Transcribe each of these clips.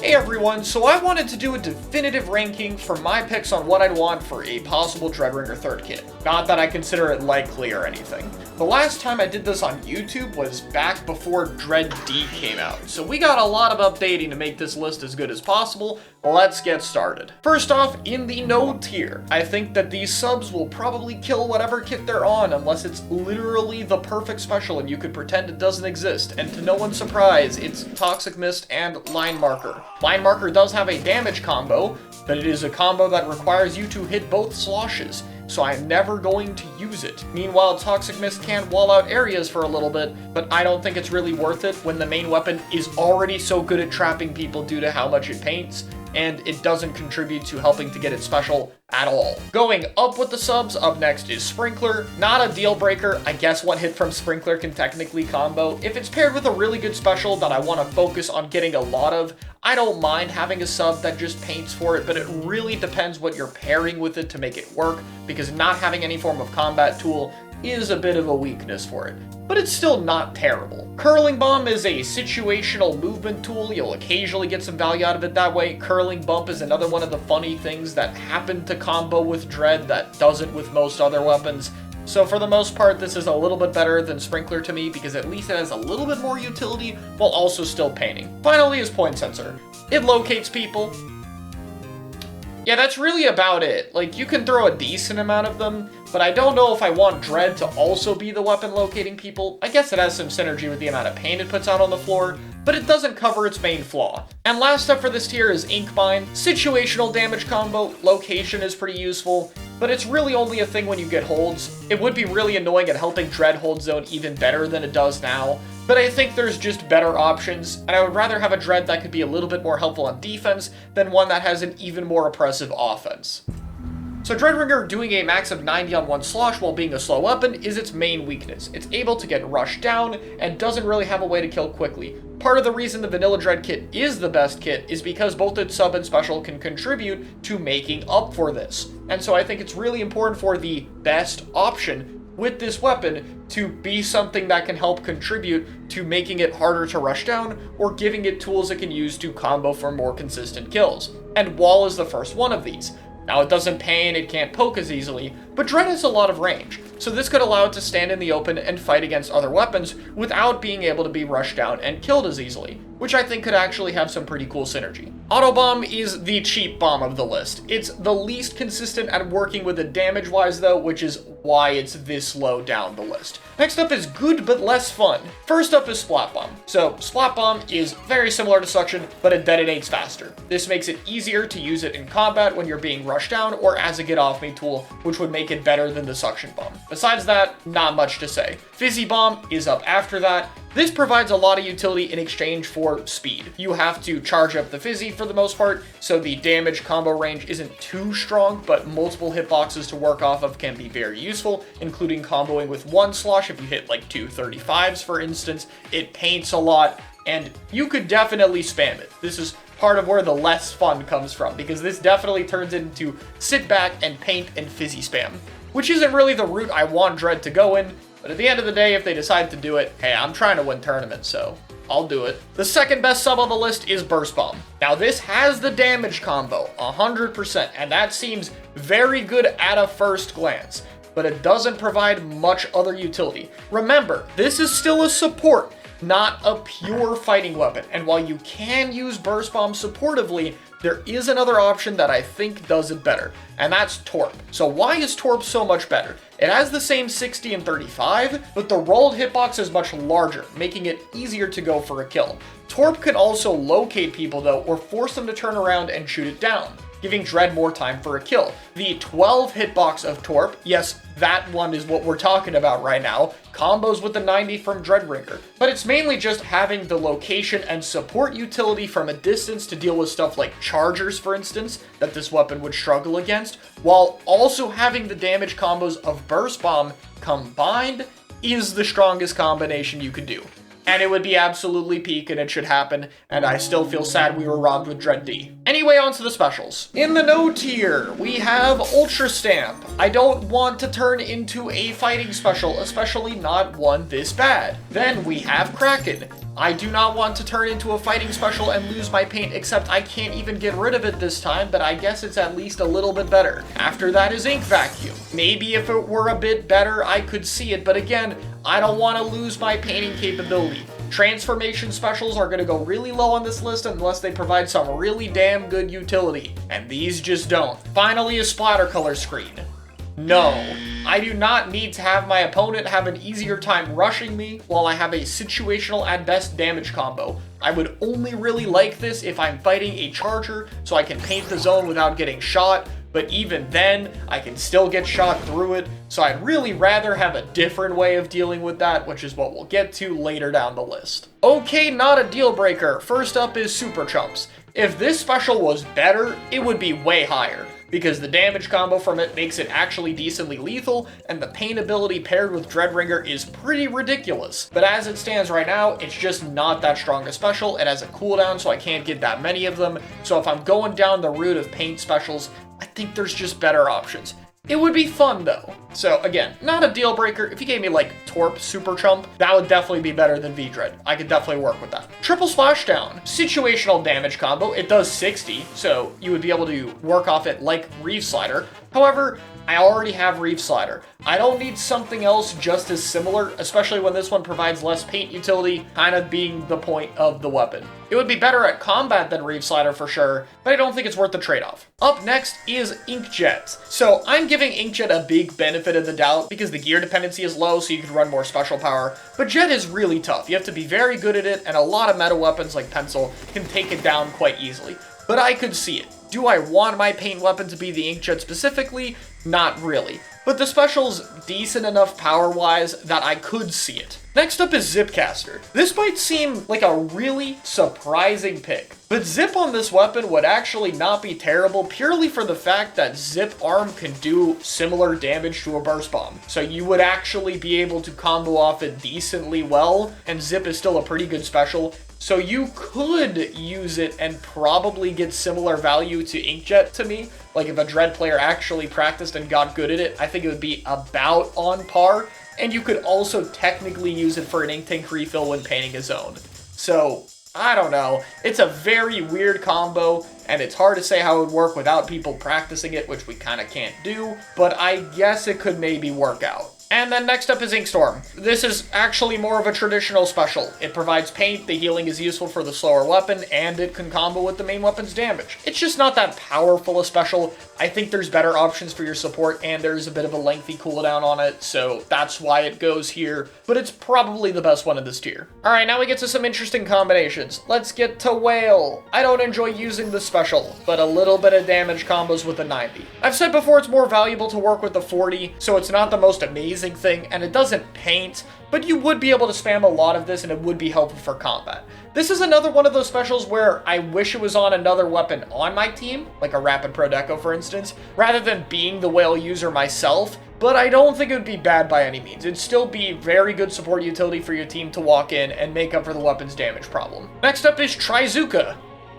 Hey everyone, so I wanted to do a definitive ranking for my picks on what I'd want for a possible Dreadringer 3rd kit. Not that I consider it likely or anything. The last time I did this on YouTube was back before Dread D came out, so we got a lot of updating to make this list as good as possible. Let's get started. First off, in the no tier, I think that these subs will probably kill whatever kit they're on unless it's literally the perfect special and you could pretend it doesn't exist, and to no one's surprise, it's Toxic Mist and Line Marker. Line Marker does have a damage combo, but it is a combo that requires you to hit both sloshes, so I'm never going to use it. Meanwhile, Toxic Mist can wall out areas for a little bit, but I don't think it's really worth it when the main weapon is already so good at trapping people due to how much it paints, and it doesn't contribute to helping to get it special at all. Going up with the subs, up next is Sprinkler. Not a deal breaker. I guess one hit from Sprinkler can technically combo. If it's paired with a really good special that I want to focus on getting a lot of, I don't mind having a sub that just paints for it, but it really depends what you're pairing with it to make it work, because not having any form of combat tool is a bit of a weakness for it. But it's still not terrible. Curling Bomb is a situational movement tool. You'll occasionally get some value out of it that way. Curling Bump is another one of the funny things that happen to combo with Dread that doesn't with most other weapons. So for the most part, this is a little bit better than Sprinkler to me because at least it has a little bit more utility while also still painting. Finally is Point Sensor. It locates people. Yeah, that's really about it. Like, you can throw a decent amount of them, but I don't know if I want Dread to also be the weapon locating people. I guess it has some synergy with the amount of paint it puts out on the floor, but it doesn't cover its main flaw. And last up for this tier is Ink Mine. Situational damage combo, location is pretty useful, but it's really only a thing when you get holds. It would be really annoying at helping Dread hold zone even better than it does now, but I think there's just better options, and I would rather have a Dread that could be a little bit more helpful on defense than one that has an even more oppressive offense. So Dreadringer doing a max of 90 on one slosh while being a slow weapon is its main weakness. It's able to get rushed down and doesn't really have a way to kill quickly. Part of the reason the Vanilla Dread kit is the best kit is because both its sub and special can contribute to making up for this. And so I think it's really important for the best option with this weapon to be something that can help contribute to making it harder to rush down or giving it tools it can use to combo for more consistent kills. And Wall is the first one of these. Now, it doesn't pain, it can't poke as easily, but Dread has a lot of range, so this could allow it to stand in the open and fight against other weapons without being able to be rushed down and killed as easily, which I think could actually have some pretty cool synergy. Auto Bomb is the cheap bomb of the list. It's the least consistent at working with it damage-wise though, which is why it's this low down the list. Next up is good but less fun. First up is Splat Bomb. So Splat Bomb is very similar to Suction, but it detonates faster. This makes it easier to use it in combat when you're being rushed down or as a get off me tool, which would make it better than the Suction Bomb. Besides that, not much to say. Fizzy Bomb is up after that. This provides a lot of utility in exchange for speed. You have to charge up the Fizzy for the most part, so the damage combo range isn't too strong, but multiple hitboxes to work off of can be very useful, including comboing with one slosh if you hit like 235s for instance. It paints a lot, and you could definitely spam it. This is part of where the less fun comes from, because this definitely turns into sit back and paint and Fizzy spam, which isn't really the route I want Dread to go in. But at the end of the day, if they decide to do it, hey, I'm trying to win tournaments, so I'll do it. The second best sub on the list is Burst Bomb. Now this has the damage combo, 100%, and that seems very good at a first glance, but it doesn't provide much other utility. Remember, this is still a support, not a pure fighting weapon, and while you can use Burst Bomb supportively, there is another option that I think does it better, and that's Torp. So why is Torp so much better? It has the same 60 and 35, but the rolled hitbox is much larger, making it easier to go for a kill. Torp can also locate people though, or force them to turn around and shoot it down, giving Dread more time for a kill. The 12 hitbox of Torp, yes, that one is what we're talking about right now, combos with the 90 from Dreadringer, but it's mainly just having the location and support utility from a distance to deal with stuff like chargers, for instance, that this weapon would struggle against, while also having the damage combos of Burst Bomb combined is the strongest combination you could do. And it would be absolutely peak and it should happen, and I still feel sad we were robbed with Dread D. Anyway, Anyway, on to the specials. In the no tier, we have Ultra Stamp. I don't want to turn into a fighting special, especially not one this bad. Then we have Kraken. I do not want to turn into a fighting special and lose my paint, except I can't even get rid of it this time, but I guess it's at least a little bit better. After that is Ink Vacuum. Maybe if it were a bit better, I could see it, but again, I don't want to lose my painting capability. Transformation specials are going to go really low on this list unless they provide some really damn good utility, and these just don't. Finally, a splatter color screen. No, I do not need to have my opponent have an easier time rushing me while I have a situational at best damage combo. I would only really like this if I'm fighting a charger so I can paint the zone without getting shot, but even then, I can still get shot through it, so I'd really rather have a different way of dealing with that, which is what we'll get to later down the list. Okay, not a deal breaker. First up is Super Chumps. If this special was better, it would be way higher, because the damage combo from it makes it actually decently lethal, and the paint ability paired with Dreadringer is pretty ridiculous. But as it stands right now, it's just not that strong a special. It has a cooldown, so I can't get that many of them. So if I'm going down the route of paint specials, I think there's just better options. It would be fun though. So again, not a deal breaker. If you gave me like Torp Super Chump, that would definitely be better than V-Dread. I could definitely work with that. Triple Splashdown. Situational damage combo. It does 60, so you would be able to work off it like Reef Slider. However, I already have Reef Slider. I don't need something else just as similar, especially when this one provides less paint utility, kind of being the point of the weapon. It would be better at combat than Reef Slider for sure, but I don't think it's worth the trade-off. Up next is Inkjet. So I'm giving Inkjet a big benefit of the doubt because the gear dependency is low, so you can run more special power, but Jet is really tough. You have to be very good at it, and a lot of meta weapons like Pencil can take it down quite easily. But I could see it. Do I want my paint weapon to be the Inkjet specifically? Not really. But the special's decent enough power-wise that I could see it. Next up is Zipcaster. This might seem like a really surprising pick, but Zip on this weapon would actually not be terrible purely for the fact that Zip Arm can do similar damage to a Burst Bomb. So you would actually be able to combo off it decently well, and Zip is still a pretty good special. So you could use it and probably get similar value to Inkjet to me. Like if a Dread player actually practiced and got good at it, I think it would be about on par. And you could also technically use it for an ink tank refill when painting a zone. So, I don't know. It's a very weird combo, and it's hard to say how it would work without people practicing it, which we kind of can't do. But I guess it could maybe work out. And then next up is Inkstorm. This is actually more of a traditional special. It provides paint, the healing is useful for the slower weapon, and it can combo with the main weapon's damage. It's just not that powerful a special. I think there's better options for your support, and there's a bit of a lengthy cooldown on it, so that's why it goes here, but it's probably the best one in this tier. Alright, now we get to some interesting combinations. Let's get to Whale. I don't enjoy using the special, but a little bit of damage combos with a 90. I've said before it's more valuable to work with the 40, so it's not the most amazing thing, and it doesn't paint, but you would be able to spam a lot of this and it would be helpful for combat. This is another one of those specials where I wish it was on another weapon on my team, like a Rapid Pro Deco for instance, rather than being the Whale user myself, but I don't think it would be bad by any means. It'd still be very good support utility for your team to walk in and make up for the weapon's damage problem. Next up is Trizuka.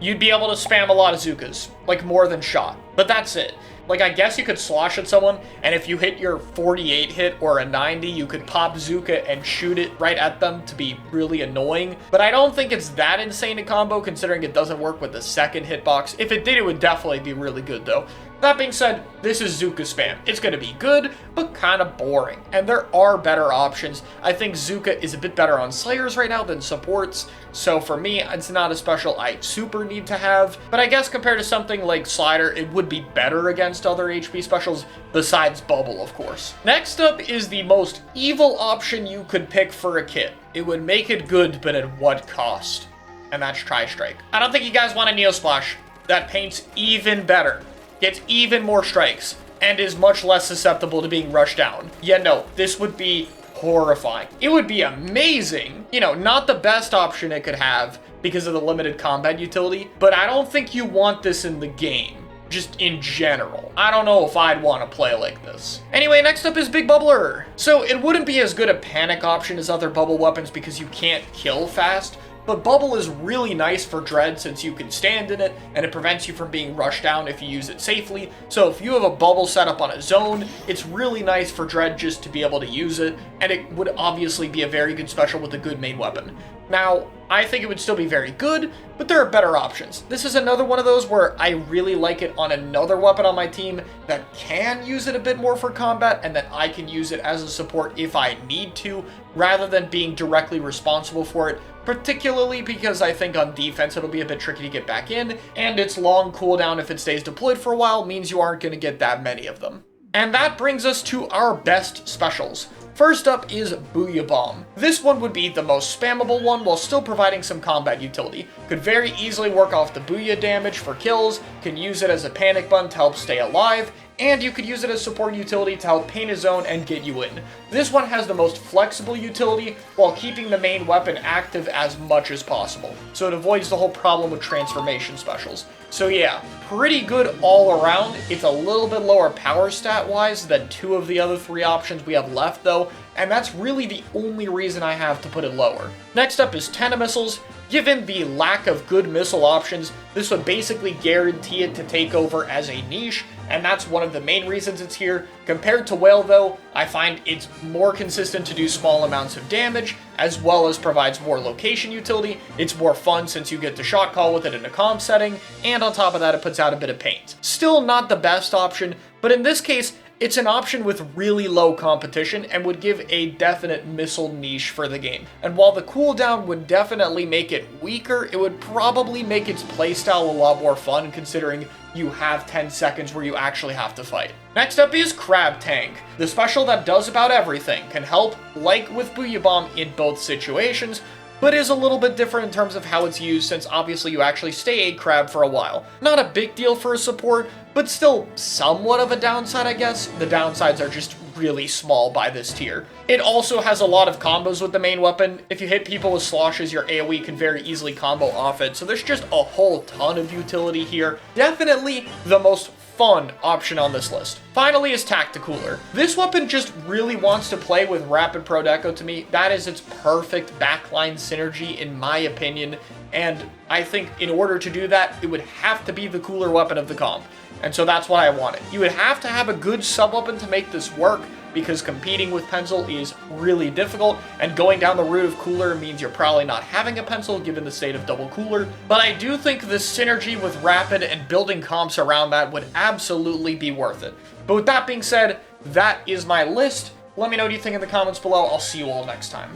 You'd be able to spam a lot of Zukas, like more than shot, but that's it. Like, I guess you could slosh at someone, and if you hit your 48 hit or a 90, you could pop Zuka and shoot it right at them to be really annoying. But I don't think it's that insane a combo, considering it doesn't work with the second hitbox. If it did, it would definitely be really good, though. That being said, this is Zuka spam. It's going to be good, but kind of boring. And there are better options. I think Zuka is a bit better on Slayers right now than supports. So for me, it's not a special I super need to have. But I guess compared to something like Slider, it would be better against other HP specials, besides Bubble, of course. Next up is the most evil option you could pick for a kit. It would make it good, but at what cost? And that's Tri-Strike. I don't think you guys want a Neo Splash. That paints even better, gets even more strikes, and is much less susceptible to being rushed down. Yeah, no, this would be horrifying. It would be amazing. You know, not the best option it could have because of the limited combat utility, but I don't think you want this in the game. Just in general. I don't know if I'd want to play like this. Anyway, next up is Big Bubbler. So it wouldn't be as good a panic option as other bubble weapons because you can't kill fast, but Bubble is really nice for Dread since you can stand in it, and it prevents you from being rushed down if you use it safely. So if you have a Bubble set up on a zone, it's really nice for Dread just to be able to use it, and it would obviously be a very good special with a good main weapon. Now, I think it would still be very good, but there are better options. This is another one of those where I really like it on another weapon on my team that can use it a bit more for combat, and that I can use it as a support if I need to, rather than being directly responsible for it, particularly because I think on defense it'll be a bit tricky to get back in, and its long cooldown if it stays deployed for a while means you aren't going to get that many of them. And that brings us to our best specials. First up is Booyah Bomb. This one would be the most spammable one while still providing some combat utility. Could very easily work off the Booyah damage for kills, can use it as a panic button to help stay alive, and you could use it as support utility to help paint a zone and get you in. This one has the most flexible utility while keeping the main weapon active as much as possible, so it avoids the whole problem with transformation specials. So yeah, pretty good all around. It's a little bit lower power stat wise than two of the other three options we have left though, and that's really the only reason I have to put it lower. Next up is Tentamissiles. Given the lack of good missile options, this would basically guarantee it to take over as a niche, and that's one of the main reasons it's here. Compared to Whale though, I find it's more consistent to do small amounts of damage, as well as provides more location utility. It's more fun since you get to shot call with it in a comp setting, and on top of that it puts out a bit of paint. Still not the best option, but in this case, it's an option with really low competition and would give a definite missile niche for the game. And while the cooldown would definitely make it weaker, it would probably make its playstyle a lot more fun considering you have 10 seconds where you actually have to fight. Next up is Crab Tank. The special that does about everything, can help, like with Booyah Bomb, in both situations, but is a little bit different in terms of how it's used since obviously you actually stay a crab for a while. Not a big deal for a support, but still somewhat of a downside, I guess. The downsides are just really small by this tier. It also has a lot of combos with the main weapon. If you hit people with sloshes, your AoE can very easily combo off it, so there's just a whole ton of utility here. Definitely the most fun option on this list. Finally is Tacticooler. This weapon just really wants to play with Rapid Pro Deco to me. That is its perfect backline synergy in my opinion, and I think in order to do that, it would have to be the cooler weapon of the comp. And so that's what I wanted. You would have to have a good sub-weapon to make this work, because competing with Pencil is really difficult, and going down the route of Cooler means you're probably not having a Pencil given the state of Double Cooler. But I do think the synergy with Rapid and building comps around that would absolutely be worth it. But with that being said, that is my list. Let me know what you think in the comments below. I'll see you all next time.